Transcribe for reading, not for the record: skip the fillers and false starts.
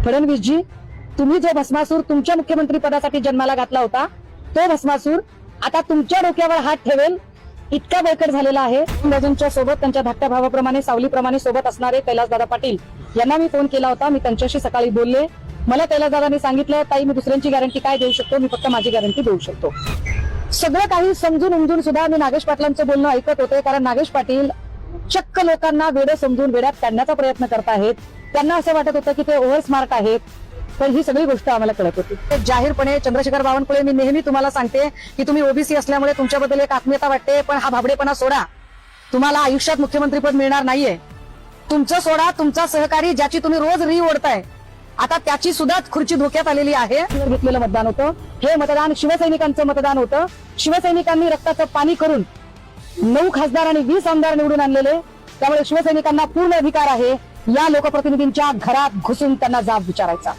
फडणवीसजी, तुम्ही जो भस्मासूर तुमच्या मुख्यमंत्री पदासाठी जन्माला घातला होता, तो भस्मासूर आता तुमच्या डोक्यावर हात ठेवेल इतका बळकट झालेला आहे. बाजूंच्या सोबत त्यांच्या धाकट्या भावाप्रमाणे सावलीप्रमाणे सोबत असणारे कैलासदादा पाटील यांना मी फोन केला होता. मी त्यांच्याशी सकाळी बोलले. मला कैलासदादांनी सांगितलं, ताई मी दुसऱ्यांची गॅरंटी काय देऊ शकतो, मी फक्त माझी गॅरंटी देऊ शकतो. सगळं काही समजून उमजून सुद्धा मी नागेश पाटलांचं बोलणं ऐकत होते, कारण नागेश पाटील चक्क लोकांना वेडं समजून वेड्यात काढण्याचा प्रयत्न करत आहेत. त्यांना असं वाटत होतं की ते ओव्हर स्मार्ट आहेत, पण ही सगळी गोष्ट आम्हाला कळत होती. जाहीरपणे चंद्रशेखर बावनकुळे, मी नेहमी तुम्हाला सांगते की तुम्ही ओबीसी असल्यामुळे तुमच्याबद्दल एक आत्मीयता वाटते, पण हा भाबडेपणा सोडा. तुम्हाला आयुष्यात मुख्यमंत्रीपद मिळणार नाहीये. तुमचं सोडा, तुमचा सहकारी ज्याची तुम्ही रोज री ओढताय, आता त्याची सुद्धा खुर्ची धोक्यात आलेली आहे. घेतलेलं मतदान होतं, हे मतदान शिवसैनिकांचं मतदान होतं. शिवसैनिकांनी रक्ताचं पाणी करून 9 खासदार आणि 20 आमदार निवडून आणलेले. त्यामुळे शिवसैनिकांना पूर्ण अधिकार आहे या लोकप्रतिनिधींच्या घरात घुसून त्यांना जाब विचारायचा.